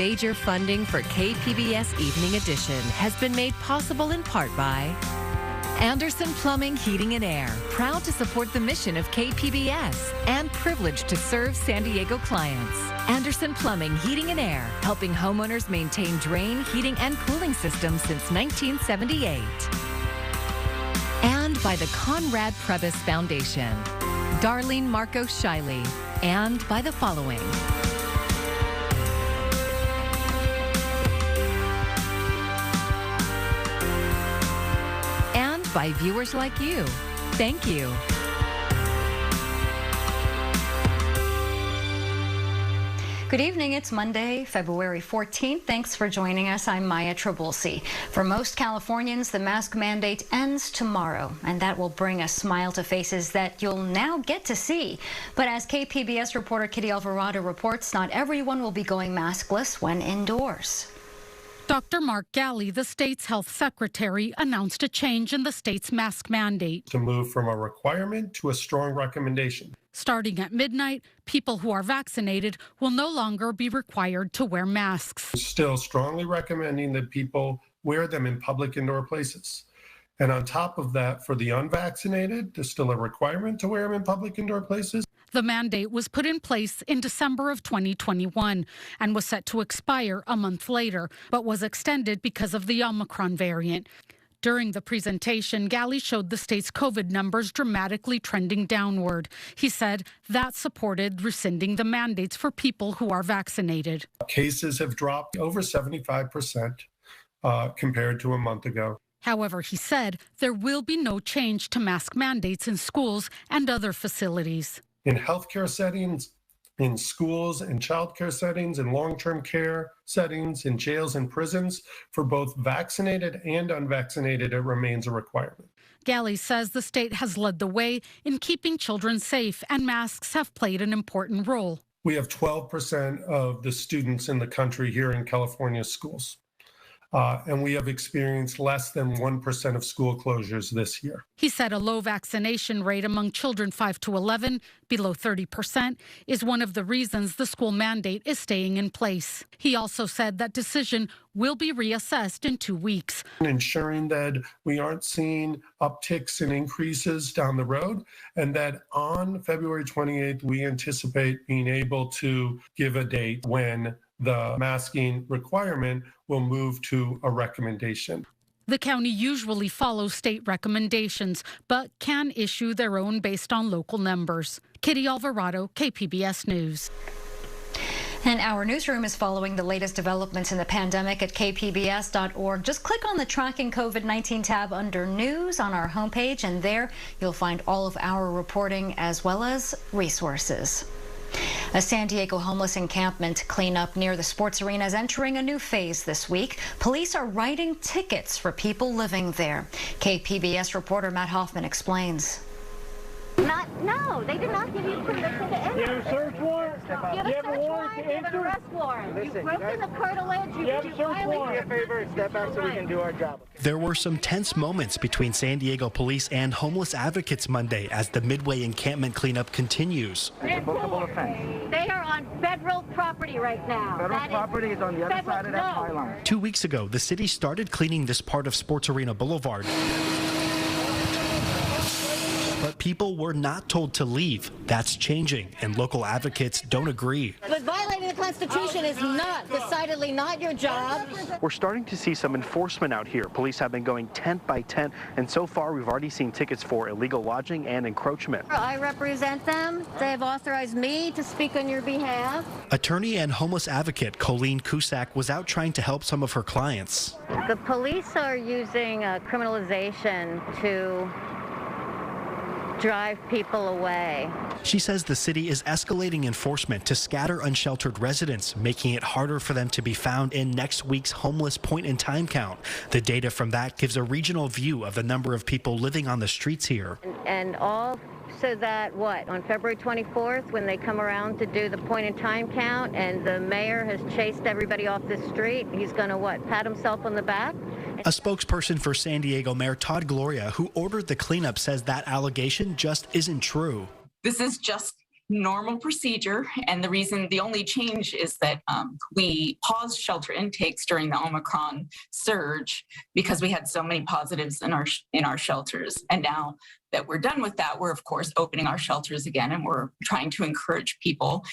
Major funding for KPBS Evening Edition has been made possible in part by Anderson Plumbing, Heating and Air, proud to support the mission of KPBS and privileged to serve San Diego clients. Anderson Plumbing, Heating and Air, helping homeowners maintain drain, heating, and cooling systems since 1978. And by the Conrad Prebys Foundation, Darlene Marco Shiley, and by the following. By viewers like you. Thank you. Good evening. It's Monday, February 14th. Thanks for joining us. I'm Maya Trabulsi. For most Californians, the mask mandate ends tomorrow, and that will bring a smile to faces that you'll now get to see. But as KPBS reporter Kitty Alvarado reports, not everyone will be going maskless when indoors. Dr. Mark Galley, the state's health secretary, announced a change in the state's mask mandate. To move from a requirement to a strong recommendation. Starting at midnight, people who are vaccinated will no longer be required to wear masks. Still strongly recommending that people wear them in public indoor places. And on top of that, for the unvaccinated, there's still a requirement to wear them in public indoor places. The mandate was put in place in December of 2021 and was set to expire a month later, but was extended because of the Omicron variant. During the presentation, Galley showed the state's COVID numbers dramatically trending downward. He said that supported rescinding the mandates for people who are vaccinated. Cases have dropped over 75% compared to a month ago. However, he said there will be no change to mask mandates in schools and other facilities. In healthcare settings, in schools and childcare settings, in long-term care settings, in jails and prisons, for both vaccinated and unvaccinated, it remains a requirement. Galley says the state has led the way in keeping children safe, and masks have played an important role. We have 12% of the students in the country here in California schools. And we have experienced less than 1% of school closures this year. He said a low vaccination rate among children 5 to 11, below 30%, is one of the reasons the school mandate is staying in place. He also said that decision will be reassessed in 2 weeks. Ensuring that we aren't seeing upticks and increases down the road, and that on February 28th, we anticipate being able to give a date when the masking requirement will move to a recommendation. The county usually follows state recommendations, but can issue their own based on local numbers. Kitty Alvarado, KPBS News. And our newsroom is following the latest developments in the pandemic at kpbs.org. Just click on the Tracking COVID-19 tab under News on our homepage, and there you'll find all of our reporting as well as resources. A San Diego homeless encampment cleanup near the sports arena is entering a new phase this week. Police are writing tickets for people living there. KPBS reporter Matt Hoffman explains. No, they did not give you permission to enter. You have a search warrant? You have a search warrant, you have an arrest warrant. You've broken the curtilage, you have a search warrant. Do me a favor, step back so we can do our job. There were some tense moments between San Diego police and homeless advocates Monday as the Midway encampment cleanup continues. It's a bookable offense. They are on federal property right now. Federal property is on the other side of that pylon. 2 weeks ago, the city started cleaning this part of Sports Arena Boulevard. But people were not told to leave. That's changing, and local advocates don't agree. But violating the Constitution is decidedly not your job. We're starting to see some enforcement out here. Police have been going tent by tent, and so far we've already seen tickets for illegal lodging and encroachment. I represent them. They have authorized me to speak on your behalf. Attorney and homeless advocate Colleen Cusack was out trying to help some of her clients. The police are using criminalization to drive people away. She says the city is escalating enforcement to scatter unsheltered residents, making it harder for them to be found in next week's homeless point-in-time count. The data from that gives a regional view of the number of people living on the streets here. And all so that, on February 24th, when they come around to do the point-in-time count and the mayor has chased everybody off the street, he's going to, pat himself on the back? A spokesperson for San Diego Mayor Todd Gloria, who ordered the cleanup, says that allegation just isn't true. This is just normal procedure. And the only change is that we paused shelter intakes during the Omicron surge because we had so many positives in our shelters. And now that we're done with that, we're of course opening our shelters again, and we're trying to encourage people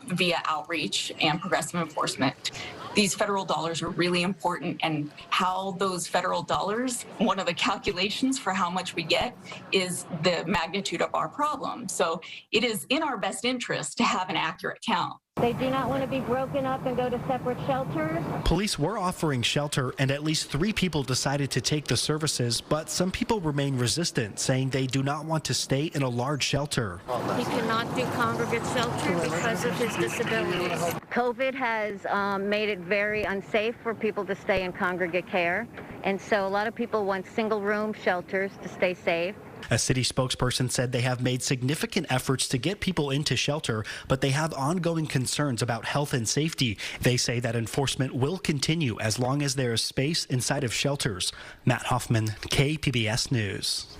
via outreach and progressive enforcement. These federal dollars are really important, and how those federal dollars, one of the calculations for how much we get is the magnitude of our problem. So it is in our best interest to have an accurate count. They do not want to be broken up and go to separate shelters. Police were offering shelter, and at least 3 people decided to take the services, but some people remain resistant, saying they do not want to stay in a large shelter. He cannot do congregate shelter because of his disabilities. COVID has made it very unsafe for people to stay in congregate care, and so a lot of people want single-room shelters to stay safe. A city spokesperson said they have made significant efforts to get people into shelter, but they have ongoing concerns about health and safety. They say that enforcement will continue as long as there is space inside of shelters. Matt Hoffman, KPBS News.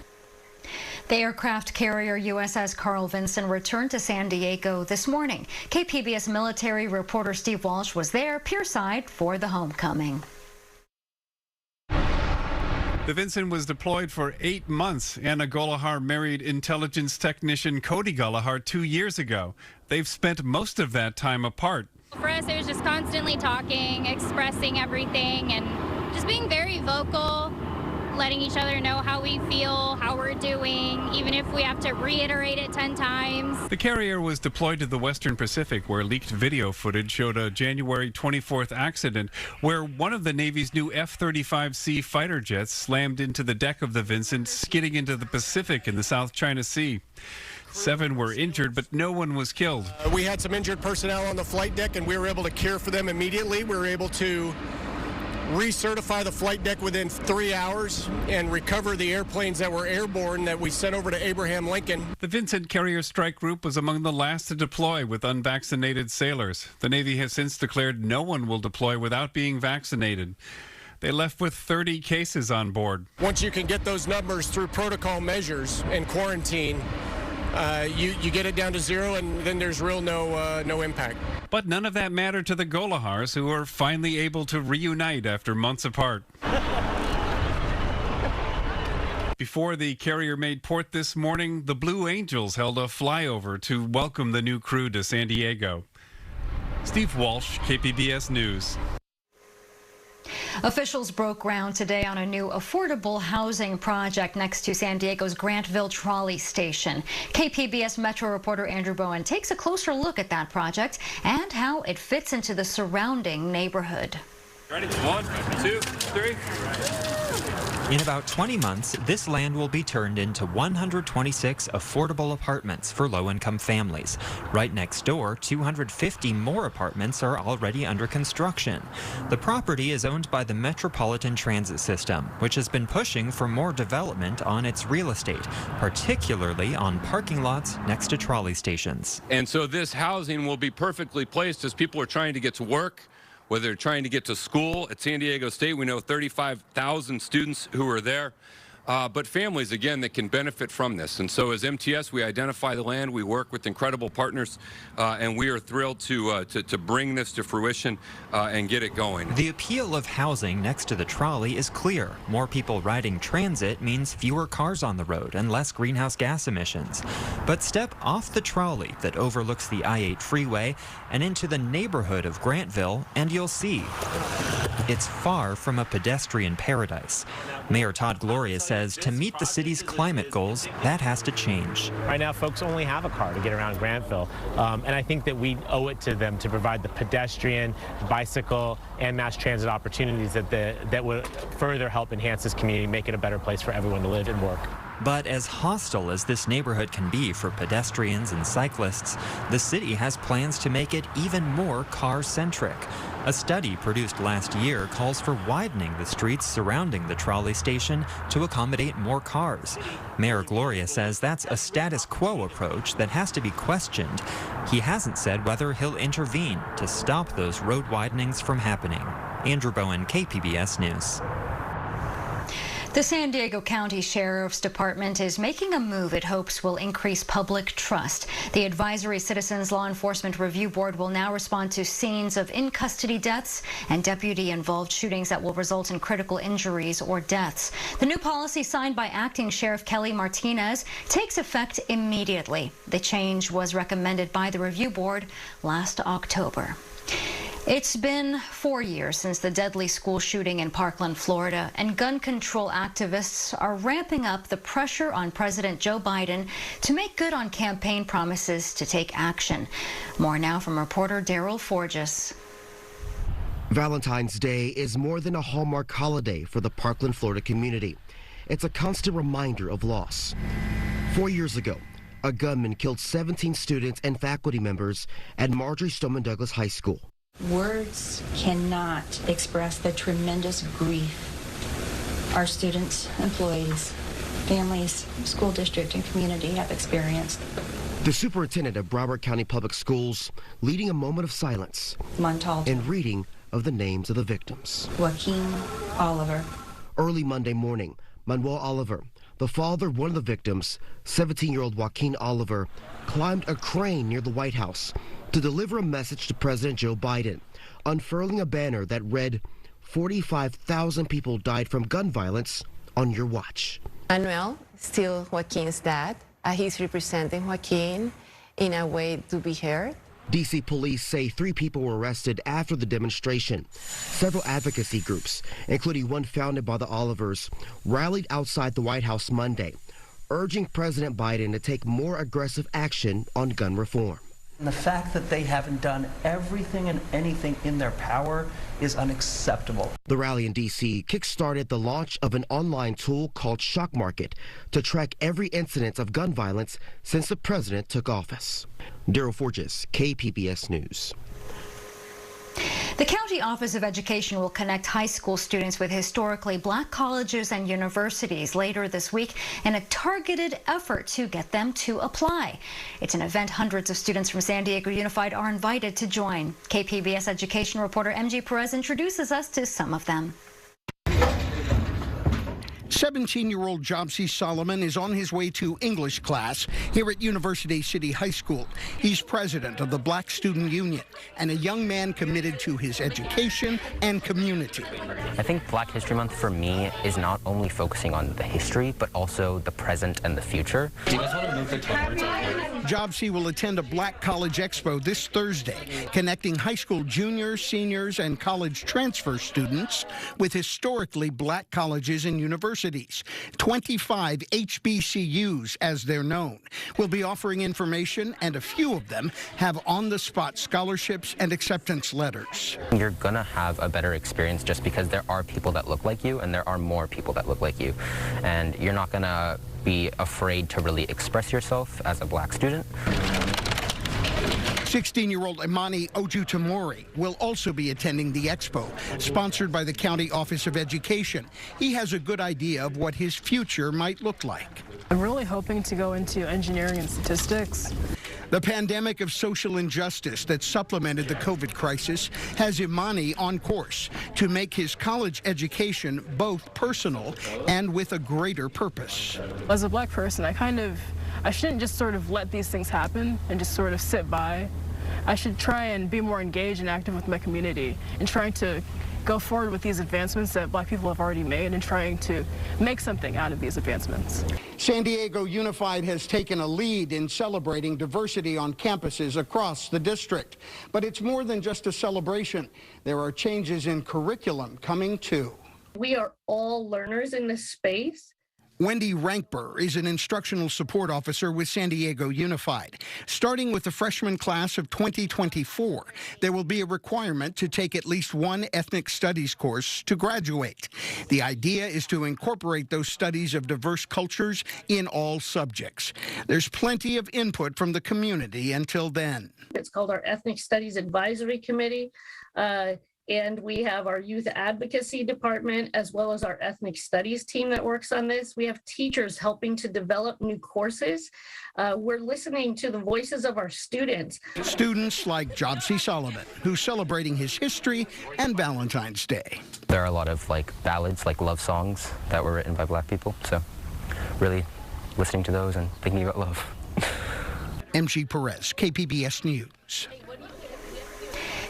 The aircraft carrier USS Carl Vinson returned to San Diego this morning. KPBS military reporter Steve Walsh was there, pierside, for the homecoming. The Vincent was deployed for 8 months. Anna Golahar married intelligence technician Cody Golahar 2 years ago. They've spent most of that time apart. For us, it was just constantly talking, expressing everything, and just being very vocal, letting each other know how we feel, how we're doing, even if we have to reiterate it 10 times. The carrier was deployed to the Western Pacific, where leaked video footage showed a January 24th accident where one of the Navy's new F-35C fighter jets slammed into the deck of the Vincent, skidding into the Pacific in the South China Sea. 7 were injured, but no one was killed. We had some injured personnel on the flight deck, and we were able to care for them immediately. We were able to recertify the flight deck within 3 hours and recover the airplanes that were airborne that we sent over to Abraham Lincoln. The Vincent Carrier Strike Group was among the last to deploy with unvaccinated sailors. The Navy has since declared no one will deploy without being vaccinated. They left with 30 cases on board. Once you can get those numbers through protocol measures and quarantine, you get it down to 0, and then there's no impact. But none of that mattered to the Golahars, who are finally able to reunite after months apart. Before the carrier made port this morning, the Blue Angels held a flyover to welcome the new crew to San Diego. Steve Walsh, KPBS News. Officials broke ground today on a new affordable housing project next to San Diego's Grantville Trolley Station. KPBS Metro reporter Andrew Bowen takes a closer look at that project and how it fits into the surrounding neighborhood. Ready? 1, 2, 3. In about 20 months, this land will be turned into 126 affordable apartments for low-income families. Right next door, 250 more apartments are already under construction. The property is owned by the Metropolitan Transit System, which has been pushing for more development on its real estate, particularly on parking lots next to trolley stations. And so this housing will be perfectly placed as people are trying to get to work, whether they're trying to get to school at San Diego State. We know 35,000 students who are there, but families, again, that can benefit from this. And so as MTS, we identify the land, we work with incredible partners, and we are thrilled to bring this to fruition and get it going. The appeal of housing next to the trolley is clear. More people riding transit means fewer cars on the road and less greenhouse gas emissions. But step off the trolley that overlooks the I-8 freeway and into the neighborhood of Grantville, and you'll see it's far from a pedestrian paradise. Mayor Todd Gloria says to meet the city's climate goals, that has to change. Right now, folks only have a car to get around Grantville, and I think that we owe it to them to provide the pedestrian, bicycle, and mass transit opportunities that would further help enhance this community, make it a better place for everyone to live and work. But as hostile as this neighborhood can be for pedestrians and cyclists, the city has plans to make it even more car-centric. A study produced last year calls for widening the streets surrounding the trolley station to accommodate more cars. Mayor Gloria says that's a status quo approach that has to be questioned. He hasn't said whether he'll intervene to stop those road widenings from happening. Andrew Bowen, KPBS News. The San Diego County Sheriff's Department is making a move it hopes will increase public trust. The Advisory Citizens Law Enforcement Review Board will now respond to scenes of in-custody deaths and deputy-involved shootings that will result in critical injuries or deaths. The new policy, signed by Acting Sheriff Kelly Martinez, takes effect immediately. The change was recommended by the Review Board last October. It's been 4 years since the deadly school shooting in Parkland, Florida, and gun control activists are ramping up the pressure on President Joe Biden to make good on campaign promises to take action. More now from reporter Daryl Forges. Valentine's Day is more than a Hallmark holiday for the Parkland, Florida community. It's a constant reminder of loss. 4 years ago, a gunman killed 17 students and faculty members at Marjory Stoneman Douglas High School. Words cannot express the tremendous grief our students, employees, families, school district, and community have experienced. The superintendent of Broward County Public Schools leading a moment of silence and reading of the names of the victims. Joaquin Oliver. Early Monday morning, Manuel Oliver, the father of one of the victims, 17-year-old Joaquin Oliver, climbed a crane near the White House to deliver a message to President Joe Biden, unfurling a banner that read, 45,000 people died from gun violence on your watch. Manuel, still Joaquin's dad. He's representing Joaquin in a way to be heard. D.C. police say 3 people were arrested after the demonstration. Several advocacy groups, including one founded by the Olivers, rallied outside the White House Monday, urging President Biden to take more aggressive action on gun reform. And the fact that they haven't done everything and anything in their power is unacceptable. The rally in D.C. kick-started the launch of an online tool called Shock Market to track every incident of gun violence since the president took office. Daryl Forges, KPBS News. The County Office of Education will connect high school students with historically black colleges and universities later this week in a targeted effort to get them to apply. It's an event hundreds of students from San Diego Unified are invited to join. KPBS education reporter MG Perez introduces us to some of them. 17-year-old Jobsy Solomon is on his way to English class here at University City High School. He's president of the Black Student Union and a young man committed to his education and community. I think Black History Month for me is not only focusing on the history, but also the present and the future. Do you guys want to move the cameras up here? Jobsy will attend a Black College Expo this Thursday, connecting high school juniors, seniors, and college transfer students with historically black colleges and universities. 25 HBCUs, as they're known, will be offering information, and a few of them have on-the-spot scholarships and acceptance letters. You're going to have a better experience just because there are people that look like you, and there are more people that look like you. And you're not going to be afraid to really express yourself as a black student. 16-year-old Imani Ojutamori will also be attending the expo, sponsored by the County Office of Education. He has a good idea of what his future might look like. I'm really hoping to go into engineering and statistics. The pandemic of social injustice that supplemented the COVID crisis has Imani on course to make his college education both personal and with a greater purpose. As a black person, I shouldn't just sort of let these things happen and just sort of sit by. I should try and be more engaged and active with my community and trying to go forward with these advancements that black people have already made and trying to make something out of these advancements. San Diego Unified has taken a lead in celebrating diversity on campuses across the district. But it's more than just a celebration. There are changes in curriculum coming too. We are all learners in this space. Wendy Rankber is an instructional support officer with San Diego Unified. Starting with the freshman class of 2024, there will be a requirement to take at least one ethnic studies course to graduate. The idea is to incorporate those studies of diverse cultures in all subjects. There's plenty of input from the community until then. It's called our Ethnic Studies Advisory Committee. and we have our youth advocacy department as well as our ethnic studies team that works on this. We have teachers helping to develop new courses. We're listening to the voices of our students. Students like Jobsy Sullivan, who's celebrating his history and Valentine's Day. There are a lot of ballads, love songs that were written by Black people. So really listening to those and thinking about love. MG Perez, KPBS News.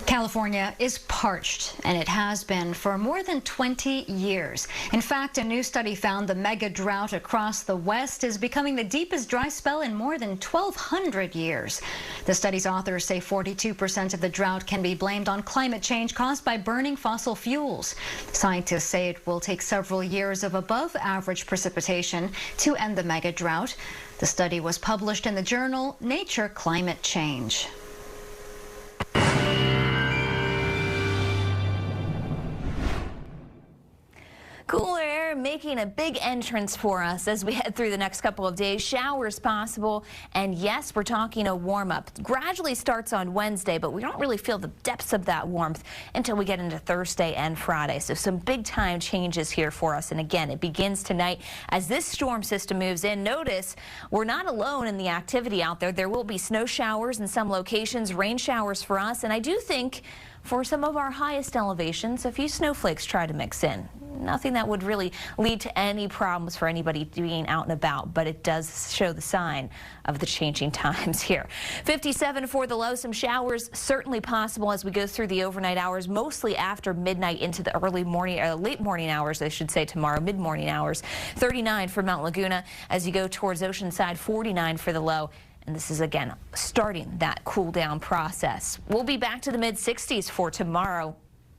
California is parched, and it has been for more than 20 years. In fact, a new study found the mega drought across the West is becoming the deepest dry spell in more than 1,200 years. The study's authors say 42% of the drought can be blamed on climate change caused by burning fossil fuels. Scientists say it will take several years of above-average precipitation to end the mega drought. The study was published in the journal Nature Climate Change. Cooler air making a big entrance for us as we head through the next couple of days. Showers possible, and yes, we're talking a warm-up. Gradually starts on Wednesday, but we don't really feel the depths of that warmth until we get into Thursday and Friday. So some big-time changes here for us. And again, it begins tonight as this storm system moves in. Notice we're not alone in the activity out there. There will be snow showers in some locations, rain showers for us, and I do think for some of our highest elevations, a few snowflakes try to mix in. Nothing that would really lead to any problems for anybody being out and about, but it does show the sign of the changing times here. 57 for the low. Some showers certainly possible as we go through the overnight hours, mostly after midnight into the early morning, late morning hours, I should say tomorrow, mid-morning hours. 39 for Mount Laguna as you go towards Oceanside, 49 for the low. And this is, again, starting that cool down process. We'll be back to the mid-60s for tomorrow.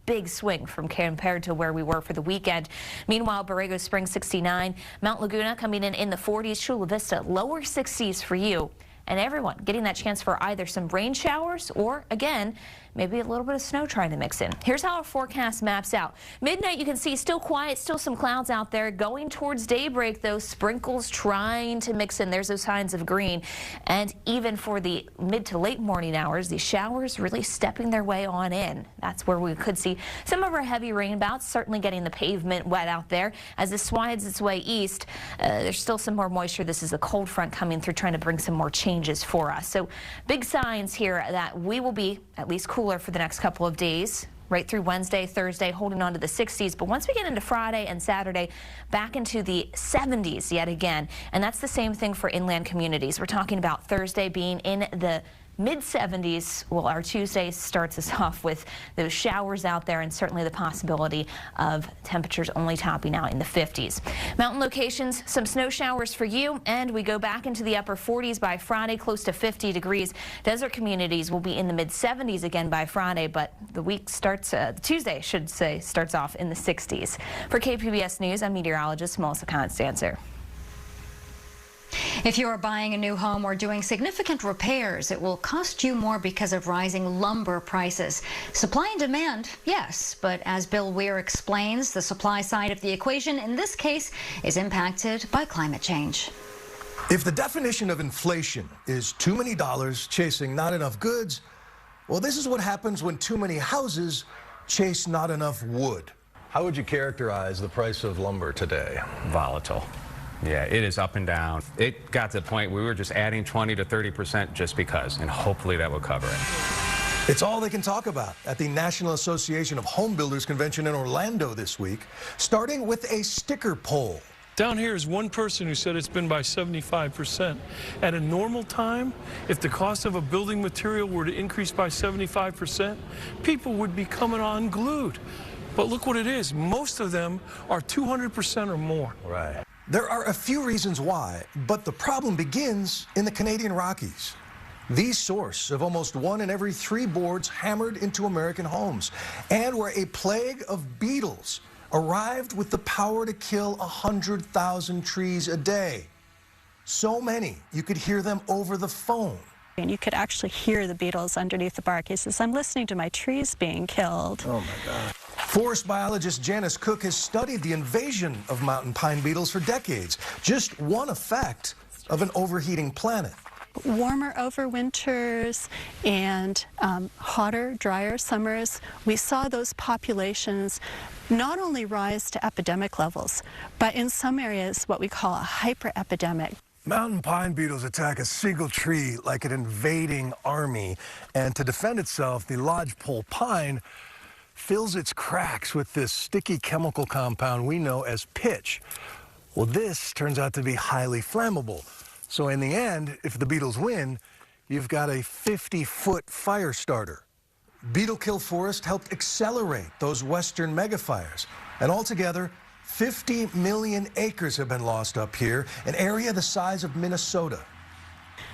Big swing from compared to where we were for the weekend. Meanwhile, Borrego Springs 69, Mount Laguna coming in the 40s, Chula Vista lower 60s for you. And everyone getting that chance for either some rain showers or, again, maybe a little bit of snow trying to mix in. Here's how our forecast maps out. Midnight, you can see still quiet, still some clouds out there. Going towards daybreak, those sprinkles trying to mix in. There's those signs of green. And even for the mid to late morning hours, the showers really stepping their way on in. That's where we could see some of our heavy rain bouts, certainly getting the pavement wet out there. As this winds its way east, there's still some more moisture. This is a cold front coming through, trying to bring some more changes for us. So big signs here that we will be at least cooler for the next couple of days, right through Wednesday, Thursday, holding on to the 60s. But once we get into Friday and Saturday, back into the 70s yet again. And that's the same thing for inland communities. We're talking about Thursday being in the mid-70s. Well, our Tuesday starts us off with those showers out there and certainly the possibility of temperatures only topping out in the 50s. Mountain locations, some snow showers for you, and we go back into the upper 40s by Friday, close to 50 degrees. Desert communities will be in the mid-70s again by Friday, but the week starts, Tuesday, should say, starts off in the 60s. For KPBS News, I'm meteorologist Melissa Constancer. If you are buying a new home or doing significant repairs, it will cost you more because of rising lumber prices. Supply and demand, yes, but as Bill Weir explains, the supply side of the equation in this case is impacted by climate change. If the definition of inflation is too many dollars chasing not enough goods, well, this is what happens when too many houses chase not enough wood. How would you characterize the price of lumber today? Volatile. Yeah, it is up and down. It got to the point we were just adding 20 to 30% just because, and hopefully that will cover it. It's all they can talk about at the National Association of Home Builders Convention in Orlando this week, starting with a sticker poll. Down here is one person who said it's been by 75%. At a normal time, if the cost of a building material were to increase by 75%, people would be coming unglued. But look what it is. Most of them are 200% or more. Right. There are a few reasons why, but the problem begins in the Canadian Rockies, the source of almost 1 in every 3 boards hammered into American homes, and where a plague of beetles arrived with the power to kill 100,000 trees a day. So many, you could hear them over the phone. And you could actually hear the beetles underneath the bark. He says, I'm listening to my trees being killed. Oh, my God. Forest biologist Janice Cook has studied the invasion of mountain pine beetles for decades. Just one effect of an overheating planet. Warmer overwinters and hotter, drier summers, we saw those populations not only rise to epidemic levels, but in some areas what we call a hyperepidemic. Mountain pine beetles attack a single tree like an invading army, and to defend itself, the lodgepole pine fills its cracks with this sticky chemical compound we know as pitch. Well, this turns out to be highly flammable. So in the end, if the beetles win, you've got a 50-foot fire starter. Beetle Kill Forest helped accelerate those western megafires, and altogether, 50 million acres have been lost up here, an area the size of Minnesota.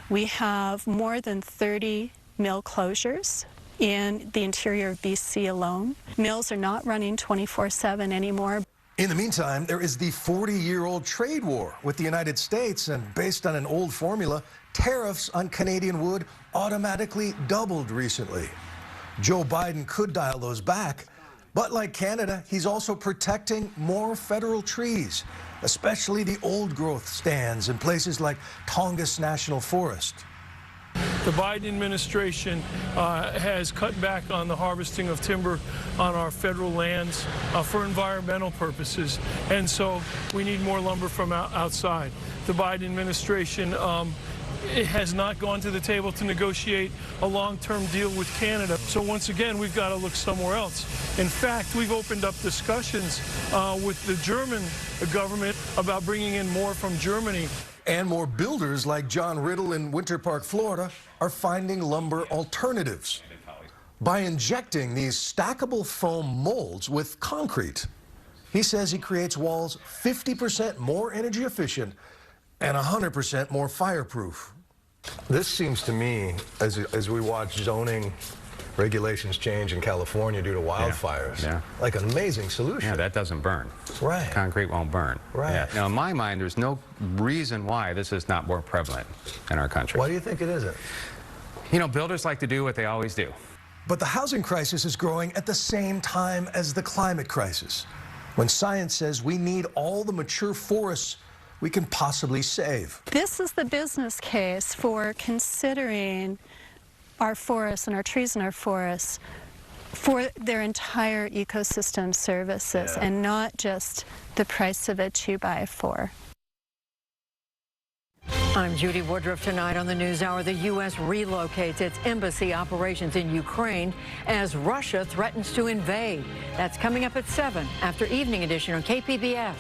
We have more than 30 mill closures in the interior of BC alone. Mills are not running 24/7 anymore. In the meantime, there is the 40-year-old trade war with the United States, and based on an old formula, tariffs on Canadian wood automatically doubled recently. Joe Biden could dial those back, but like Canada, he's also protecting more federal trees, especially the old-growth stands in places like Tongass National Forest. The Biden administration has cut back on the harvesting of timber on our federal lands for environmental purposes, and so we need more lumber from outside. The Biden administration it has not gone to the table to negotiate a long-term deal with Canada. So once again, we've got to look somewhere else. In fact, we've opened up discussions with the German government about bringing in more from Germany. And more builders like John Riddle in Winter Park, Florida, are finding lumber alternatives by injecting these stackable foam molds with concrete. He says he creates walls 50% more energy efficient and 100% more fireproof. This seems to me, as we watch zoning regulations change in California due to wildfires, like an amazing solution. Yeah, that doesn't burn. Right. Concrete won't burn. Right. Yeah. Now, in my mind, there's no reason why this is not more prevalent in our country. Why do you think it isn't? You know, builders like to do what they always do. But the housing crisis is growing at the same time as the climate crisis, when science says we need all the mature forests we can possibly save. This is the business case for considering our forests and our trees in our forests for their entire ecosystem services and not just the price of a 2x4. I'm Judy Woodruff. Tonight on the NewsHour, the U.S. relocates its embassy operations in Ukraine as Russia threatens to invade. That's coming up at 7 after Evening Edition on KPBS.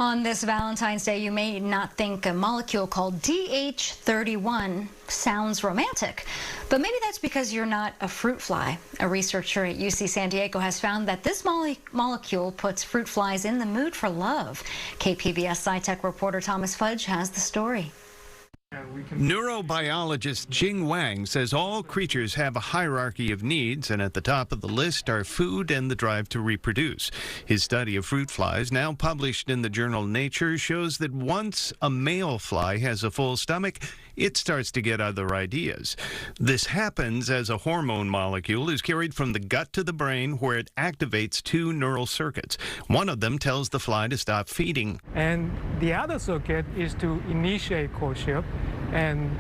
On this Valentine's Day, you may not think a molecule called DH31 sounds romantic, but maybe that's because you're not a fruit fly. A researcher at UC San Diego has found that this molecule puts fruit flies in the mood for love. KPBS SciTech reporter Thomas Fudge has the story. Neurobiologist Jing Wang says all creatures have a hierarchy of needs, and at the top of the list are food and the drive to reproduce. His study of fruit flies, now published in the journal Nature, shows that once a male fly has a full stomach, it starts to get other ideas. This happens as a hormone molecule is carried from the gut to the brain, where it activates two neural circuits. One of them tells the fly to stop feeding. And the other circuit is to initiate courtship. And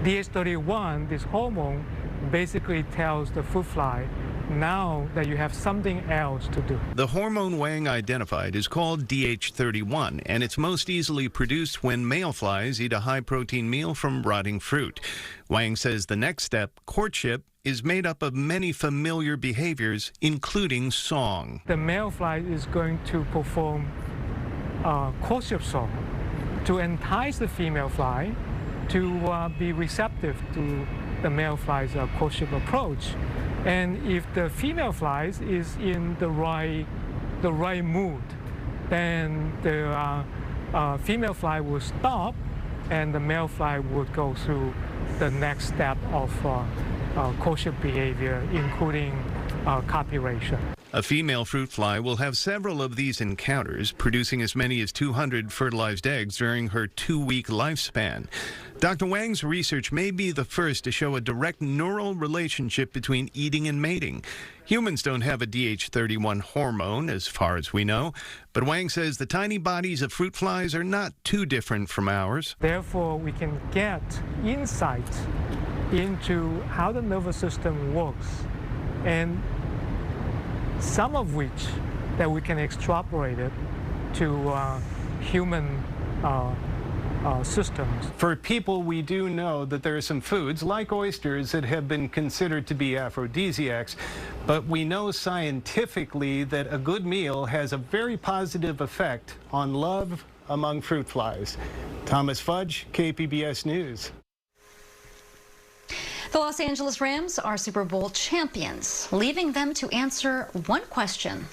DH31, this hormone, basically tells the fruit fly now that you have something else to do. The hormone Wang identified is called DH31, and it's most easily produced when male flies eat a high-protein meal from rotting fruit. Wang says the next step, courtship, is made up of many familiar behaviors, including song. The male fly is going to perform a courtship song to entice the female fly to be receptive to the male fly's courtship approach. And if the female fly is in the right mood, then the female fly will stop and the male fly would go through the next step of courtship behavior, including copulation. A female fruit fly will have several of these encounters, producing as many as 200 fertilized eggs during her 2-week lifespan. Dr. Wang's research may be the first to show a direct neural relationship between eating and mating. Humans don't have a DH31 hormone, as far as we know, but Wang says the tiny bodies of fruit flies are not too different from ours. Therefore, we can get insight into how the nervous system works, and some of which that we can extrapolate it to human systems. For people, we do know that there are some foods, like oysters, that have been considered to be aphrodisiacs, but we know scientifically that a good meal has a very positive effect on love among fruit flies. Thomas Fudge, KPBS News. The Los Angeles Rams are Super Bowl champions, leaving them to answer one question.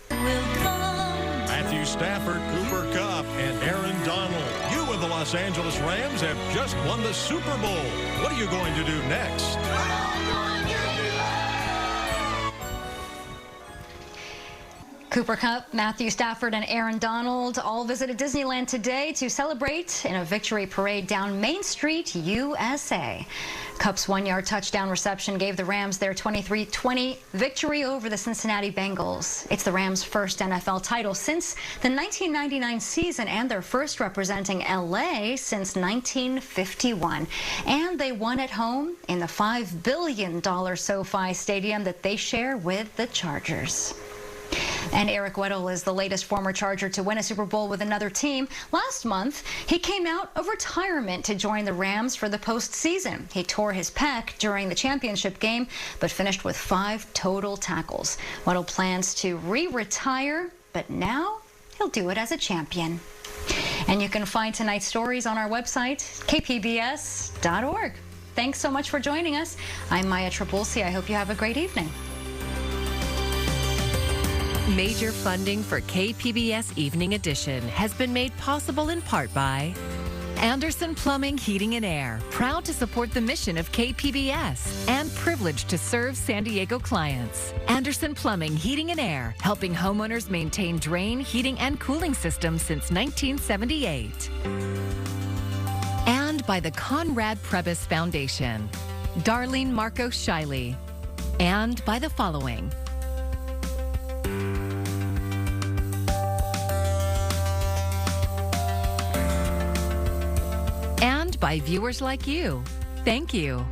Matthew Stafford, Cooper Kupp, and Aaron Donald. You and the Los Angeles Rams have just won the Super Bowl. What are you going to do next? Cooper Kupp, Matthew Stafford, and Aaron Donald all visited Disneyland today to celebrate in a victory parade down Main Street, USA. Kupp's 1-yard touchdown reception gave the Rams their 23-20 victory over the Cincinnati Bengals. It's the Rams' first NFL title since the 1999 season and their first representing LA since 1951. And they won at home in the $5 billion SoFi Stadium that they share with the Chargers. And Eric Weddle is the latest former Charger to win a Super Bowl with another team. Last month, he came out of retirement to join the Rams for the postseason. He tore his pec during the championship game, but finished with 5 total tackles. Weddle plans to re-retire, but now he'll do it as a champion. And you can find tonight's stories on our website, kpbs.org. Thanks so much for joining us. I'm Maya Trabulsi. I hope you have a great evening. Major funding for KPBS Evening Edition has been made possible in part by Anderson Plumbing, Heating and Air, proud to support the mission of KPBS and privileged to serve San Diego clients. Anderson Plumbing, Heating and Air, helping homeowners maintain drain, heating, and cooling systems since 1978. And by the Conrad Prebys Foundation, Darlene Marco Shiley. And by the following. And by viewers like you. Thank you.